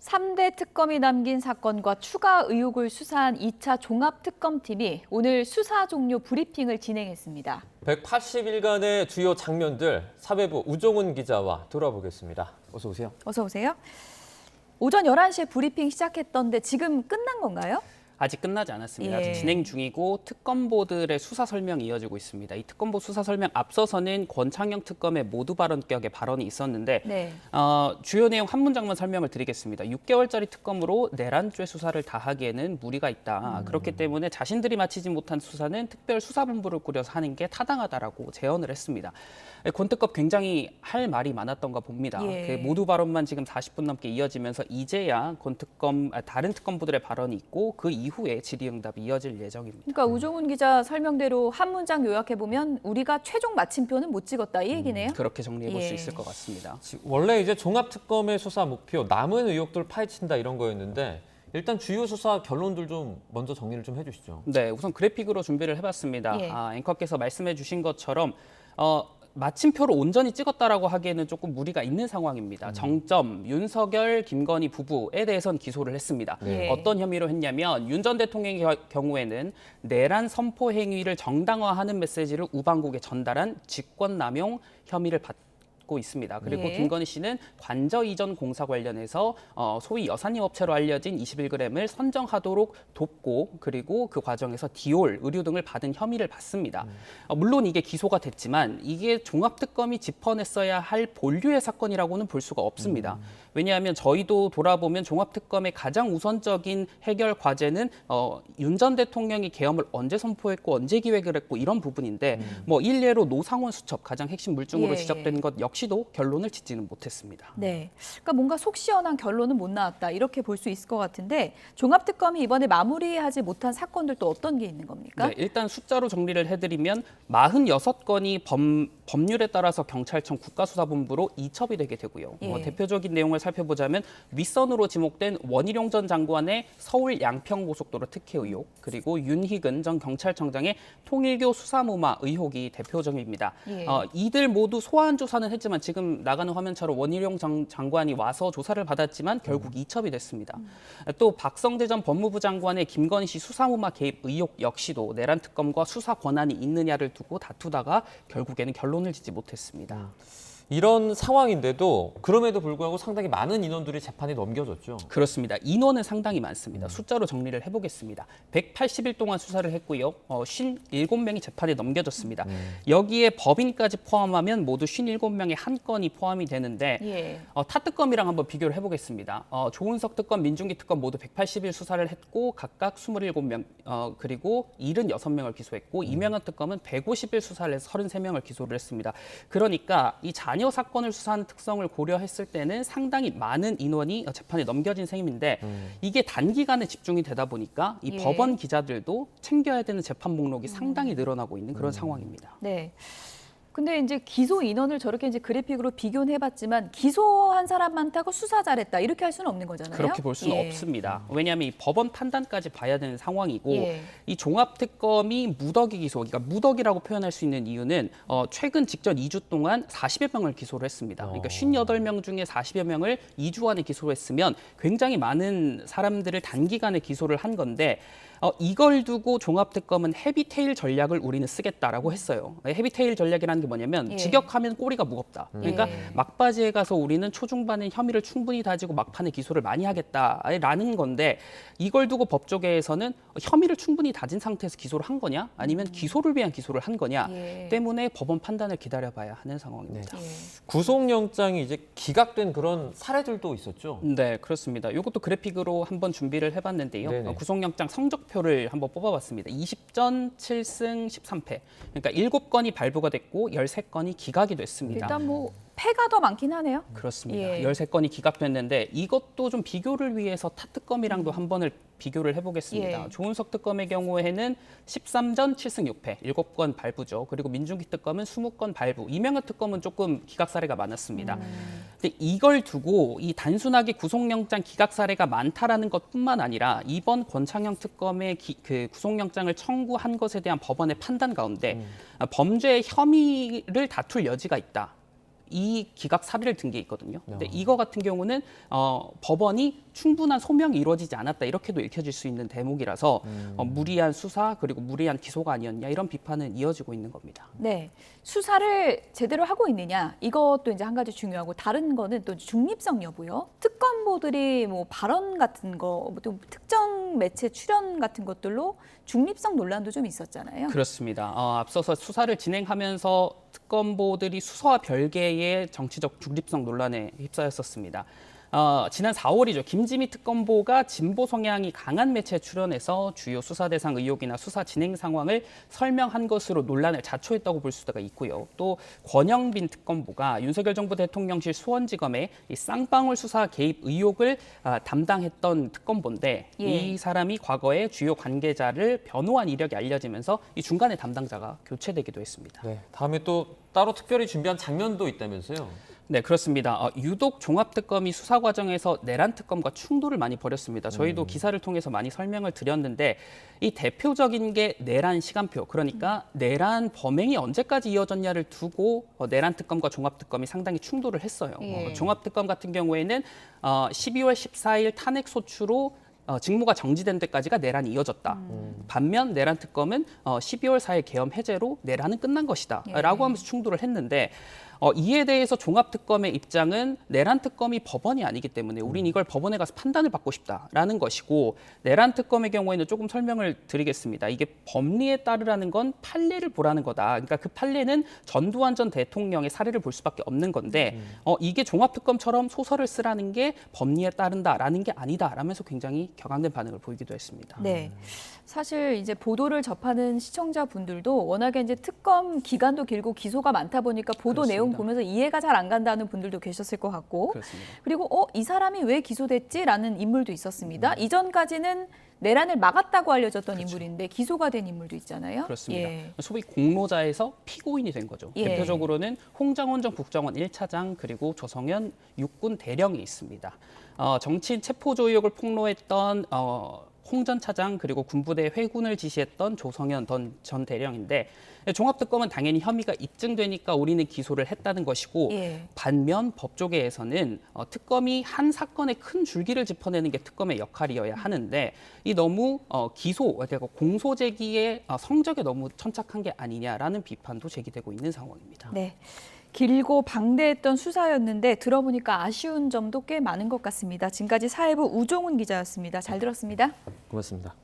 3대 특검이 남긴 사건과 추가 의혹을 수사한 2차 종합특검팀이 오늘 수사 종료 브리핑을 진행했습니다. 180일간의 주요 장면들 사회부 우종훈 기자와 돌아보겠습니다. 어서 오세요. 어서 오세요. 오전 11시에 브리핑 시작했던데 지금 끝난 건가요? 아직 끝나지 않았습니다. 예. 아직 진행 중이고 특검보들의 수사 설명이 이어지고 있습니다. 이 특검보 수사 설명 앞서서는 권창영 특검의 모두 발언격의 발언이 있었는데 네. 주요 내용 한 문장만 설명을 드리겠습니다. 6개월짜리 특검으로 내란죄 수사를 다하기에는 무리가 있다. 그렇기 때문에 자신들이 마치지 못한 수사는 특별수사본부를 꾸려서 하는 게 타당하다라고 제언을 했습니다. 권 특검 굉장히 할 말이 많았던가 봅니다. 예. 그 모두 발언만 지금 40분 넘게 이어지면서 이제야 권 특검 다른 특검부들의 발언이 있고 그 이후에 질의응답이 이어질 예정입니다. 그러니까 우종훈 기자 설명대로 한 문장 요약해보면 우리가 최종 마침표는 못 찍었다 이 얘기네요. 그렇게 정리해 볼 수 예. 있을 것 같습니다. 원래 이제 종합특검의 수사 목표, 남은 의혹들 파헤친다 이런 거였는데 일단 주요 수사 결론들 좀 먼저 정리를 좀 해주시죠. 네, 우선 그래픽으로 준비를 해봤습니다. 예. 앵커께서 말씀해 주신 것처럼 마침표로 온전히 찍었다라고 하기에는 조금 무리가 있는 상황입니다. 정점, 윤석열, 김건희 부부에 대해서는 기소를 했습니다. 네. 어떤 혐의로 했냐면 윤 전 대통령의 경우에는 내란 선포 행위를 정당화하는 메시지를 우방국에 전달한 직권남용 혐의를 받고 있습니다. 그리고 네. 김건희 씨는 관저 이전 공사 관련해서 소위 여사님 업체로 알려진 21g을 선정하도록 돕고 그리고 그 과정에서 디올, 의류 등을 받은 혐의를 받습니다. 물론 이게 기소가 됐지만 이게 종합특검이 짚어냈어야 할 본류의 사건이라고는 볼 수가 없습니다. 왜냐하면 저희도 돌아보면 종합특검의 가장 우선적인 해결 과제는 윤 전 대통령이 계엄을 언제 선포했고 언제 기획을 했고 이런 부분인데 뭐 일례로 노상원 수첩 가장 핵심 물증으로 예, 지적된 것 역시도 결론을 짓지는 못했습니다. 네, 그러니까 뭔가 속 시원한 결론은 못 나왔다 이렇게 볼 수 있을 것 같은데 종합특검이 이번에 마무리하지 못한 사건들 또 어떤 게 있는 겁니까? 네, 일단 숫자로 정리를 해드리면 46건이 법률에 따라서 경찰청 국가수사본부로 이첩이 되게 되고요. 예. 대표적인 내용을 살펴보자면 윗선으로 지목된 원희룡 전 장관의 서울 양평고속도로 특혜 의혹, 그리고 윤희근 전 경찰청장의 통일교 수사무마 의혹이 대표적입니다. 예. 이들 모두 소환 조사는 했지만 지금 나가는 화면처럼 원희룡 장관이 와서 조사를 받았지만 결국 이첩이 됐습니다. 또 박성재 전 법무부 장관의 김건희 씨 수사무마 개입 의혹 역시도 내란 특검과 수사 권한이 있느냐를 두고 다투다가 결국에는 결론을 짓지 못했습니다. 이런 상황인데도 그럼에도 불구하고 상당히 많은 인원들이 재판에 넘겨졌죠. 그렇습니다. 인원은 상당히 많습니다. 숫자로 정리를 해보겠습니다. 180일 동안 수사를 했고요. 57명이 재판에 넘겨졌습니다. 여기에 법인까지 포함하면 모두 57명의 한 건이 포함이 되는데 예. 타 특검이랑 한번 비교를 해보겠습니다. 조은석 특검, 민중기 특검 모두 180일 수사를 했고 각각 27명 그리고 76명을 기소했고 이명현 특검은 150일 수사를 해서 33명을 기소를 했습니다. 그러니까 이 자녀 사건을 수사하는 특성을 고려했을 때는 상당히 많은 인원이 재판에 넘겨진 셈인데 이게 단기간에 집중이 되다 보니까 이 예. 법원 기자들도 챙겨야 되는 재판 목록이 상당히 늘어나고 있는 그런 상황입니다. 네. 근데 이제 기소 인원을 저렇게 이제 그래픽으로 비교는 해봤지만 기소한 사람 많다고 수사 잘했다 이렇게 할 수는 없는 거잖아요. 그렇게 볼 수는 예. 없습니다. 왜냐하면 이 법원 판단까지 봐야 되는 상황이고 예. 이 종합특검이 무더기 기소, 그러니까 무더기라고 표현할 수 있는 이유는 최근 직전 2주 동안 40여 명을 기소를 했습니다. 그러니까 58명 중에 40여 명을 2주 안에 기소를 했으면 굉장히 많은 사람들을 단기간에 기소를 한 건데 이걸 두고 종합특검은 헤비테일 전략을 우리는 쓰겠다라고 했어요. 헤비테일 전략이라는 게 뭐냐면 예. 직역하면 꼬리가 무겁다. 그러니까 예. 막바지에 가서 우리는 초중반에 혐의를 충분히 다지고 막판에 기소를 많이 하겠다라는 건데 이걸 두고 법조계에서는 혐의를 충분히 다진 상태에서 기소를 한 거냐 아니면 기소를 위한 기소를 한 거냐 예. 때문에 법원 판단을 기다려봐야 하는 상황입니다. 예. 구속영장이 이제 기각된 그런 사례들도 있었죠. 네, 그렇습니다. 이것도 그래픽으로 한번 준비를 해봤는데요. 네네. 구속영장 성적표를 한번 뽑아봤습니다. 20전 7승 13패. 그러니까 7건이 발부가 됐고 13건이 기각이 됐습니다. 일단 뭐 패가 더 많긴 하네요. 그렇습니다. 예. 13건이 기각됐는데 이것도 좀 비교를 위해서 타 특검이랑도 한 번을 비교를 해보겠습니다. 예. 조은석 특검의 경우에는 13전 7승 6패, 7건 발부죠. 그리고 민중기 특검은 20건 발부, 이명현 특검은 조금 기각 사례가 많았습니다. 근데 이걸 두고 이 단순하게 구속영장 기각 사례가 많다라는 것뿐만 아니라 이번 권창영 특검의 그 구속영장을 청구한 것에 대한 법원의 판단 가운데 범죄 혐의를 다툴 여지가 있다. 이 기각 사례를 든 게 있거든요. 근데 이거 같은 경우는 법원이 충분한 소명이 이루어지지 않았다 이렇게도 읽혀질 수 있는 대목이라서 무리한 수사 그리고 무리한 기소가 아니었냐 이런 비판은 이어지고 있는 겁니다. 네, 수사를 제대로 하고 있느냐 이것도 이제 한 가지 중요하고 다른 거는 또 중립성 여부요. 특검보들이 뭐 발언 같은 거, 또 특정 매체 출연 같은 것들로 중립성 논란도 좀 있었잖아요. 그렇습니다. 앞서서 수사를 진행하면서 특검보들이 수사와 별개의 정치적 중립성 논란에 휩싸였었습니다. 지난 4월이죠. 김지미 특검보가 진보 성향이 강한 매체에 출연해서 주요 수사 대상 의혹이나 수사 진행 상황을 설명한 것으로 논란을 자초했다고 볼 수가 있고요. 또 권영빈 특검보가 윤석열 정부 대통령실 수원지검의 이 쌍방울 수사 개입 의혹을 담당했던 특검보인데 예. 이 사람이 과거에 주요 관계자를 변호한 이력이 알려지면서 이 중간에 담당자가 교체되기도 했습니다. 네, 다음에 또 따로 특별히 준비한 장면도 있다면서요? 네, 그렇습니다. 유독 종합특검이 수사 과정에서 내란 특검과 충돌을 많이 벌였습니다. 저희도 기사를 통해서 많이 설명을 드렸는데 이 대표적인 게 내란 시간표, 그러니까 내란 범행이 언제까지 이어졌냐를 두고 내란 특검과 종합특검이 상당히 충돌을 했어요. 예. 종합특검 같은 경우에는 12월 14일 탄핵 소추로 직무가 정지된 데까지가 내란이 이어졌다. 반면 내란 특검은 12월 4일 계엄 해제로 내란은 끝난 것이다. 예. 라고 하면서 충돌을 했는데 이에 대해서 종합특검의 입장은 내란 특검이 법원이 아니기 때문에 우린 이걸 법원에 가서 판단을 받고 싶다라는 것이고 내란 특검의 경우에는 조금 설명을 드리겠습니다. 이게 법리에 따르라는 건 판례를 보라는 거다. 그러니까 그 판례는 전두환 전 대통령의 사례를 볼 수밖에 없는 건데 이게 종합특검처럼 소설을 쓰라는 게 법리에 따른다라는 게 아니다라면서 굉장히 격앙된 반응을 보이기도 했습니다. 네. 사실 이제 보도를 접하는 시청자분들도 워낙에 이제 특검 기간도 길고 기소가 많다 보니까 보도 그렇습니다. 내용 보면서 이해가 잘 안 간다는 분들도 계셨을 것 같고 그렇습니다. 그리고 이 사람이 왜 기소됐지라는 인물도 있었습니다. 이전까지는 내란을 막았다고 알려졌던 인물인데 기소가 된 인물도 있잖아요. 그렇습니다. 예. 소위 공로자에서 피고인이 된 거죠. 예. 대표적으로는 홍장원 전 국정원 1차장 그리고 조성현 육군 대령이 있습니다. 정치인 체포조 의혹을 폭로했던 홍 전 차장 그리고 군부대 회군을 지시했던 조성현 전 대령인데 종합특검은 당연히 혐의가 입증되니까 우리는 기소를 했다는 것이고 예. 반면 법조계에서는 특검이 한 사건의 큰 줄기를 짚어내는 게 특검의 역할이어야 하는데 이 너무 기소, 그러니까 공소 제기의 성적에 너무 천착한 게 아니냐라는 비판도 제기되고 있는 상황입니다. 네. 길고 방대했던 수사였는데 들어보니까 아쉬운 점도 꽤 많은 것 같습니다. 지금까지 사회부 우종훈 기자였습니다. 잘 들었습니다. 고맙습니다.